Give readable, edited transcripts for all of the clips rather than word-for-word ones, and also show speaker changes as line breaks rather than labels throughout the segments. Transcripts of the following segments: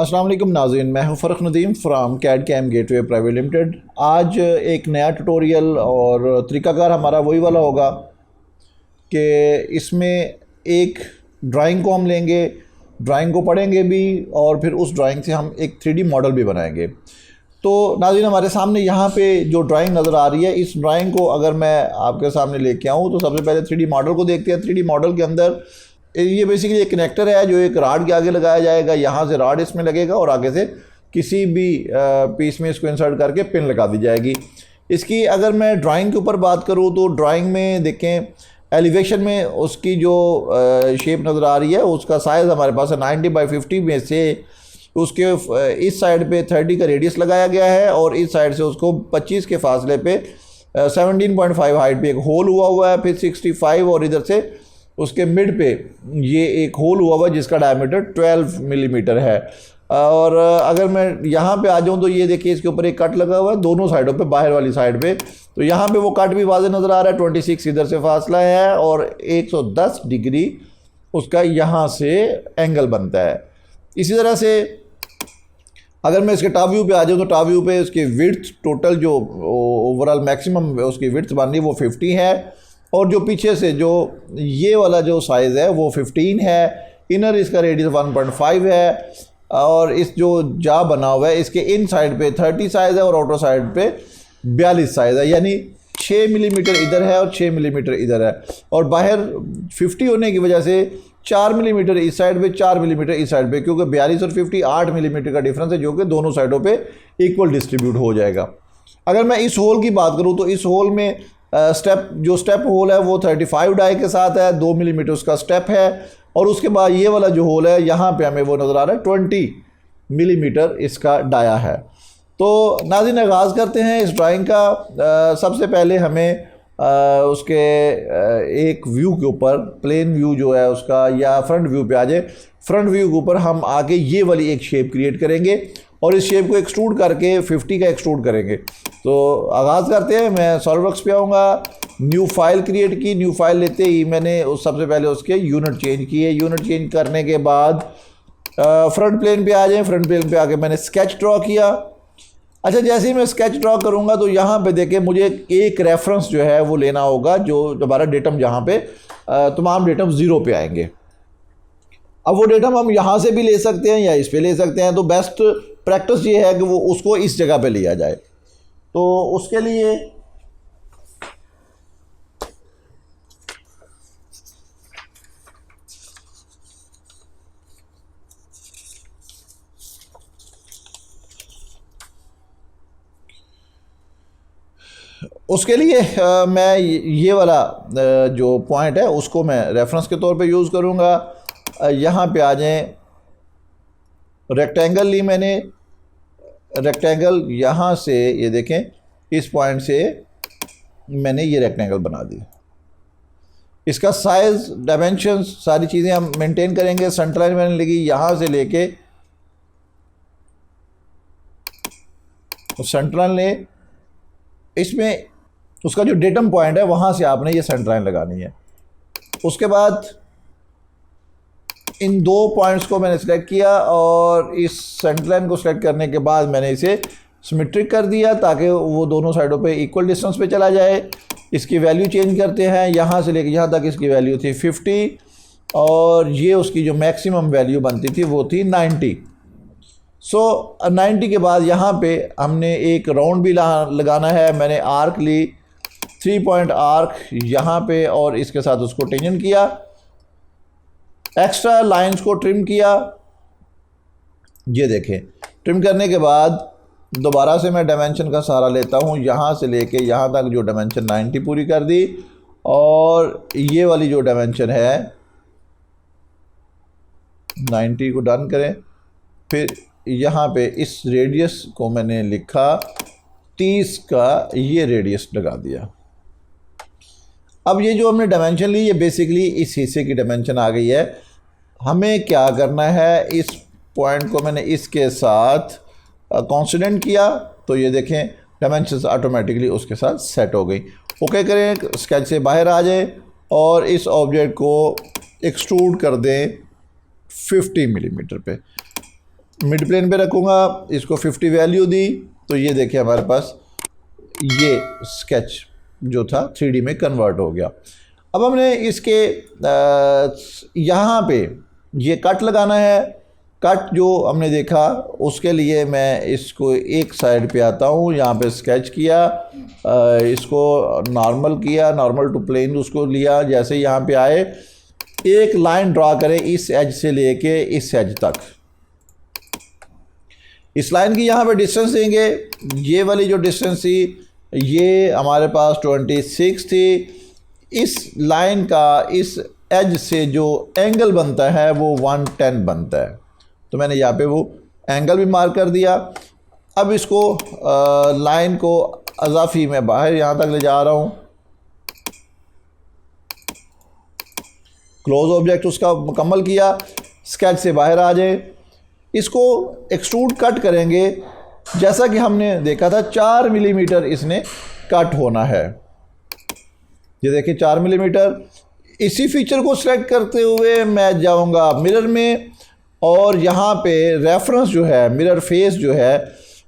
अस्सलाम वालेकुम नाज़रीन, मैं हूं Farrukh Nadeem from CAD CAM gateway private limited. आज एक नया ट्यूटोरियल और तरीकाकार हमारा वही वाला होगा कि इसमें एक ड्राइंग को हम लेंगे, ड्राइंग को पढ़ेंगे भी और फिर उस ड्राइंग से हम एक 3D मॉडल भी बनाएंगे। तो नाज़रीन, हमारे सामने यहाँ पे जो ड्राइंग नज़र आ रही है, इस ड्राइंग को अगर मैं आपके सामने लेके आऊँ तो सबसे पहले 3D मॉडल को देखते हैं। 3D मॉडल के अंदर ये बेसिकली एक कनेक्टर है जो एक राड के आगे लगाया जाएगा। यहाँ से राड इसमें लगेगा और आगे से किसी भी पीस में इसको इंसर्ट करके पिन लगा दी जाएगी। इसकी अगर मैं ड्राइंग के ऊपर बात करूँ तो ड्राइंग में देखें, एलिवेशन में उसकी जो शेप नज़र आ रही है उसका साइज़ हमारे पास है 90/50 में से उसके इस साइड पे 30 का रेडियस लगाया गया है और इस साइड से उसको 25 के फासले पे 17.5 हाइट पे एक होल हुआ है। फिर 65 और इधर से उसके मिड पे ये एक होल हुआ है जिसका डायमीटर 12 मिलीमीटर है। और अगर मैं यहाँ पे आ जाऊँ तो ये देखिए, इसके ऊपर एक कट लगा हुआ है दोनों साइडों पे, बाहर वाली साइड पे। तो यहाँ पे वो कट भी वाज़ेह नज़र आ रहा है। 26 इधर से फासला है और 110 डिग्री उसका यहाँ से एंगल बनता है। इसी तरह से अगर मैं इसके टॉप व्यू पे आ जाऊँ तो टॉप व्यू पे उसकी विड्थ टोटल जो ओवरऑल मैक्सिमम उसकी विड्थ बन रही है वो 50 है और जो पीछे से जो ये वाला जो साइज़ है वो 15 है। इनर इसका रेडियस 1.5 है और इस जो जा बना हुआ है इसके इन साइड पे 30 साइज़ है और आउटर साइड पे 42 साइज़ है, यानी 6 मिलीमीटर इधर है और 6 मिलीमीटर इधर है। और बाहर 50 होने की वजह से 4 मिलीमीटर इस साइड पे, 4 मिलीमीटर इस साइड पे, क्योंकि 42 और 50 8 मिलीमीटर का डिफरेंस है जो कि दोनों साइडों पे इक्वल डिस्ट्रीब्यूट हो जाएगा। अगर मैं इस होल की बात करूँ तो इस होल में स्टेप होल है वो 35 डाई के साथ है, 2 मिलीमीटर उसका स्टेप है। और उसके बाद ये वाला जो होल है यहाँ पे हमें वो नज़र आ रहा है 20 मिलीमीटर इसका डाया है। तो नाज़रीन, आगाज़ करते हैं इस ड्राइंग का। सबसे पहले हमें उसके एक व्यू के ऊपर, प्लेन व्यू जो है उसका, या फ्रंट व्यू पे आ जाए। फ्रंट व्यू के ऊपर हम आगे ये वाली एक शेप क्रिएट करेंगे और इस शेप को एक्सट्रूड करके 50 का एक्सट्रूड करेंगे। तो आगाज़ करते हैं। मैं सॉलिडवर्क्स पे आऊँगा, न्यू फाइल क्रिएट की। न्यू फाइल लेते ही मैंने सबसे पहले उसके यूनिट चेंज किए। यूनिट चेंज करने के बाद फ्रंट प्लेन पे आ जाएं। फ्रंट प्लेन पे आके मैंने स्केच ड्रॉ किया। अच्छा, जैसे ही मैं स्केच ड्रॉ करूँगा तो यहाँ पे देखें, मुझे एक रेफरेंस जो है वो लेना होगा, जो हमारा डेटम जहाँ पे तमाम डेटम 0 पे आएंगे। अब वो डेटम हम यहाँ से भी ले सकते हैं या इस पे ले सकते हैं। तो बेस्ट प्रैक्टिस ये है कि वो उसको इस जगह पे लिया जाए। तो उसके लिए मैं ये वाला जो पॉइंट है उसको मैं रेफरेंस के तौर पे यूज़ करूँगा। यहाँ पे आ जाएं, रेक्टेंगल ली मैंने। रेक्टेंगल यहाँ से ये देखें, इस पॉइंट से मैंने ये रेक्टेंगल बना दिया। इसका साइज़, डायमेंशन, सारी चीज़ें हम मेंटेन करेंगे। सेंटर लाइन मैंने लगी यहाँ से लेके सेंटर लाइन ले, इसमें उसका जो डेटम पॉइंट है वहाँ से आपने ये सेंटर लाइन लगानी है। उसके बाद इन दो पॉइंट्स को मैंने सेलेक्ट किया और इस सेंटर लाइन को सेलेक्ट करने के बाद मैंने इसे सिमेट्रिक कर दिया ताकि वो दोनों साइडों पे इक्वल डिस्टेंस पे चला जाए। इसकी वैल्यू चेंज करते हैं। यहाँ से लेकर यहाँ तक इसकी वैल्यू थी 50 और ये उसकी जो मैक्सिमम वैल्यू बनती थी वो थी 90। 90 के बाद यहाँ पे हमने एक राउंड भी लगाना है। मैंने आर्क ली, 3 पॉइंट आर्क यहाँ पे, और इसके साथ उसको टेंजन किया। एक्स्ट्रा लाइंस को ट्रिम किया। ये देखें, ट्रिम करने के बाद दोबारा से मैं डायमेंशन का सहारा लेता हूँ। यहाँ से लेके यहाँ तक जो डायमेंशन 90 पूरी कर दी और ये वाली जो डायमेंशन है 90 को डन करें। फिर यहाँ पे इस रेडियस को मैंने लिखा 30 का, ये रेडियस लगा दिया। अब ये जो हमने डायमेंशन ली ये बेसिकली इस हिस्से की डायमेंशन आ गई है। हमें क्या करना है, इस पॉइंट को मैंने इसके साथ कॉन्सिडेंट किया तो ये देखें डायमेंशन ऑटोमेटिकली उसके साथ सेट हो गई। ओके करें, स्केच से बाहर आ जाए और इस ऑब्जेक्ट को एक्सट्रूड कर दें 50 मिलीमीटर पे। मिड प्लेन पे रखूँगा, इसको 50 वैल्यू दी तो ये देखिए हमारे पास ये स्केच जो था 3D में कन्वर्ट हो गया। अब हमने इसके यहाँ पे ये कट लगाना है। कट जो हमने देखा उसके लिए मैं इसको एक साइड पे आता हूँ, यहाँ पे स्केच किया, इसको नॉर्मल किया, नॉर्मल टू प्लेन उसको लिया। जैसे यहाँ पे आए एक लाइन ड्रा करें इस एज से लेके इस एज तक। इस लाइन की यहाँ पे डिस्टेंस देंगे, ये वाली जो डिस्टेंस थी ये हमारे पास 26 थी। इस लाइन का इस एज से जो एंगल बनता है वो 110 बनता है, तो मैंने यहाँ पे वो एंगल भी मार्क कर दिया। अब इसको लाइन को अज़ाफ़ी में बाहर यहाँ तक ले जा रहा हूँ। क्लोज ऑब्जेक्ट उसका मुकम्मल किया, स्केच से बाहर आ जाए। इसको एक्सट्रूड कट करेंगे, जैसा कि हमने देखा था 4 मिलीमीटर इसने कट होना है। ये देखिए 4 मिलीमीटर। इसी फीचर को सिलेक्ट करते हुए मैं जाऊंगा मिरर में, और यहाँ पे रेफरेंस जो है, मिरर फेस जो है,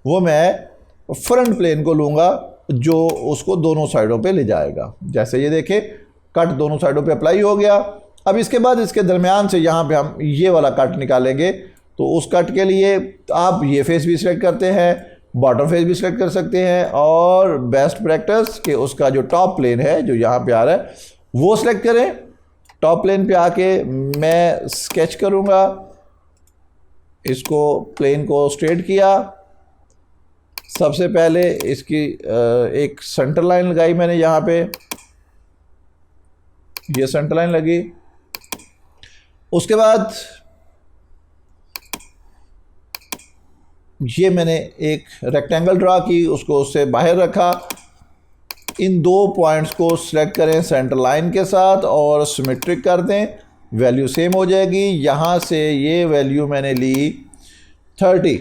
वो मैं फ्रंट प्लेन को लूँगा जो उसको दोनों साइडों पे ले जाएगा। जैसे ये देखें कट दोनों साइडों पे अप्लाई हो गया। अब इसके बाद इसके दरमियान से यहाँ पे हम ये वाला कट निकालेंगे। तो उस कट के लिए आप ये फेस भी सिलेक्ट करते हैं, बॉटम फेस भी सिलेक्ट कर सकते हैं, और बेस्ट प्रैक्टिस के उसका जो टॉप प्लेन है जो यहाँ पे आ रहा है वो सिलेक्ट करें। टॉप प्लेन पे आके मैं स्केच करूँगा, इसको प्लेन को स्ट्रेट किया। सबसे पहले इसकी एक सेंटर लाइन लगाई मैंने, यहाँ पे ये सेंटर लाइन लगी। उसके बाद ये मैंने एक रेक्टेंगल ड्रा की, उसको उससे बाहर रखा। इन 2 पॉइंट्स को सिलेक्ट करें सेंटर लाइन के साथ और सिमेट्रिक कर दें, वैल्यू सेम हो जाएगी। यहाँ से ये वैल्यू मैंने ली 30।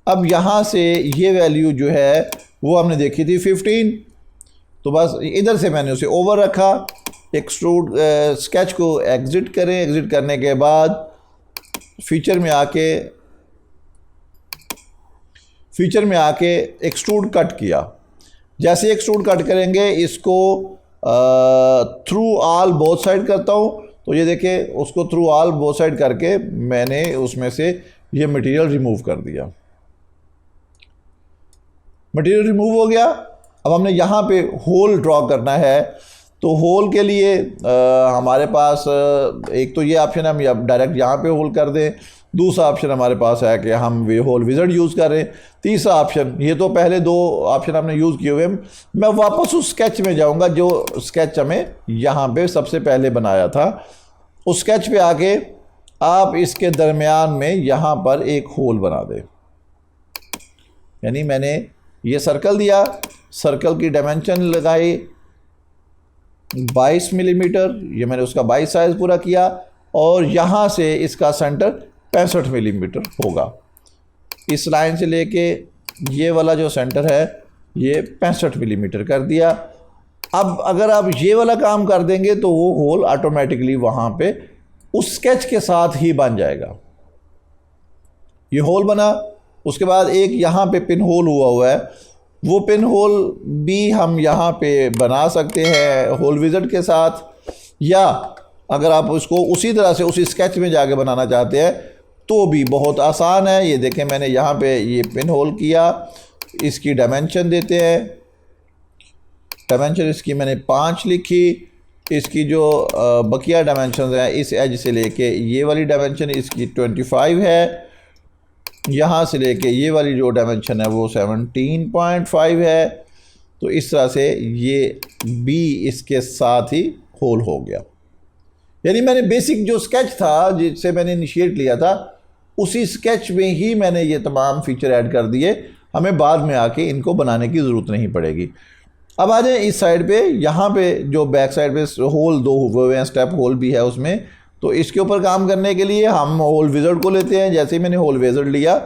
अब यहाँ से ये वैल्यू जो है वो हमने देखी थी 15, तो बस इधर से मैंने उसे ओवर रखा। एक्सट्रूड स्केच को एग्ज़िट करें, एग्ज़िट करने के बाद फीचर में आके एक्सट्रूड कट किया। जैसे एक्सट्रूड कट करेंगे इसको थ्रू ऑल बोथ साइड करता हूँ, तो ये देखिए उसको थ्रू ऑल बोथ साइड करके मैंने उसमें से ये मटेरियल रिमूव कर दिया। मटेरियल रिमूव हो गया। अब हमने यहाँ पे होल ड्रॉ करना है, तो होल के लिए हमारे पास एक तो ये ऑप्शन है हम डायरेक्ट यहाँ पे होल कर दें। दूसरा ऑप्शन हमारे पास है कि हम वे होल विज़ार्ड यूज़ करें। तीसरा ऑप्शन, ये तो पहले 2 ऑप्शन हमने यूज़ किए हुए। मैं वापस उस स्केच में जाऊंगा जो स्केच हमें यहाँ पे सबसे पहले बनाया था। उस स्केच पे आके आप इसके दरमियान में यहाँ पर एक होल बना दें। यानी मैंने ये सर्कल दिया, सर्कल की डायमेंशन लगाई 22 मिलीमीटर, ये मैंने उसका 22 साइज़ पूरा किया, और यहाँ से इसका सेंटर 65 मिलीमीटर होगा। इस लाइन से लेके ये वाला जो सेंटर है ये 65 मिलीमीटर कर दिया। अब अगर आप ये वाला काम कर देंगे तो वो होल ऑटोमेटिकली वहाँ पे उस स्केच के साथ ही बन जाएगा। ये होल बना। उसके बाद एक यहाँ पे पिन होल हुआ है, वो पिन होल भी हम यहाँ पे बना सकते हैं होल विज़ार्ड के साथ, या अगर आप उसको उसी तरह से उसी स्केच में जाके बनाना चाहते हैं तो भी बहुत आसान है। ये देखें मैंने यहाँ पे ये पिन होल किया, इसकी डायमेंशन देते हैं। डायमेंशन इसकी मैंने 5 लिखी। इसकी जो बकिया डायमेंशन है इस एज से लेके ये वाली डायमेंशन इसकी 25 है, यहाँ से लेके ये वाली जो डायमेंशन है वो 17.5 है। तो इस तरह से ये बी इसके साथ ही होल हो गया। यानी मैंने बेसिक जो स्केच था जिससे मैंने इनिशिएट लिया था उसी स्केच में ही मैंने ये तमाम फीचर ऐड कर दिए। हमें बाद में आके इनको बनाने की ज़रूरत नहीं पड़ेगी। अब आ जाए इस साइड पे, यहाँ पे जो बैक साइड पे होल 2 हुए हैं, स्टेप होल भी है उसमें। तो इसके ऊपर काम करने के लिए हम होल विज़ार्ड को लेते हैं। जैसे ही मैंने होल विज़ार्ड लिया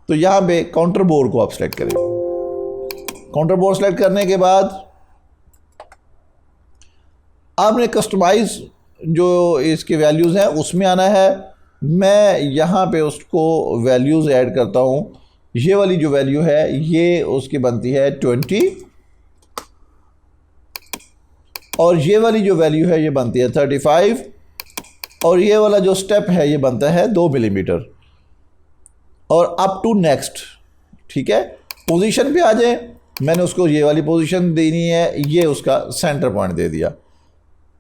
तो यहाँ पे काउंटर बोर्ड को आप सेलेक्ट करें। काउंटर बोर्ड सेलेक्ट करने के बाद आपने कस्टमाइज जो इसके वैल्यूज़ हैं उसमें आना है। मैं यहाँ पे उसको वैल्यूज़ ऐड करता हूँ। ये वाली जो वैल्यू है ये उसकी बनती है 20 और ये वाली जो वैल्यू है ये बनती है 35 और ये वाला जो स्टेप है ये बनता है 2 मिलीमीटर और अप टू नेक्स्ट। ठीक है, पोजीशन पे आ जाए, मैंने उसको ये वाली पोजीशन देनी है, ये उसका सेंटर पॉइंट दे दिया।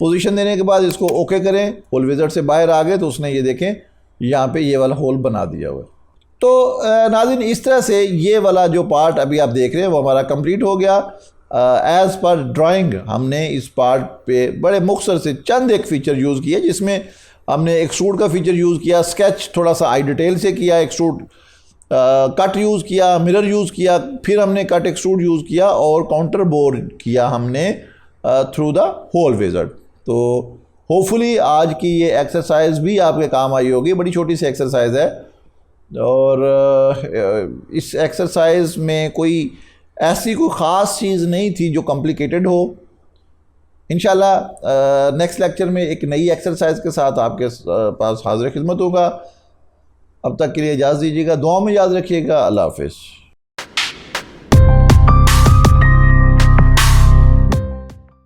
पोजीशन देने के बाद इसको ओके करें, होल विज़ार्ड से बाहर आ गए तो उसने ये देखें यहाँ पे ये वाला होल बना दिया हुआ है। तो नाज़रीन इस तरह से ये वाला जो पार्ट अभी आप देख रहे हैं वो हमारा कंप्लीट हो गया। एज़ पर ड्राइंग हमने इस पार्ट पे बड़े मुख्तसर से चंद एक फ़ीचर यूज़ किए, जिसमें हमने एक्सट्रूड का फ़ीचर यूज़ किया, स्केच थोड़ा सा आई डिटेल से किया, एक्सट्रूड कट यूज़ किया, मिरर यूज़ किया, फिर हमने कट एक्सट्रूड यूज़ किया और काउंटर बोर किया हमने थ्रू द होल विज़ार्ड। तो होपफुली आज की ये एक्सरसाइज भी आपके काम आई होगी। बड़ी छोटी सी एक्सरसाइज है और इस एक्सरसाइज में कोई ऐसी कोई ख़ास चीज़ नहीं थी जो कॉम्प्लिकेटेड हो। इंशाल्लाह नेक्स्ट लेक्चर में एक नई एक्सरसाइज के साथ आपके पास हाज़िर खिदमत होगा। अब तक के लिए इजाज़त दीजिएगा, दुआ में याद रखिएगा। अल्लाह हाफ़िज़।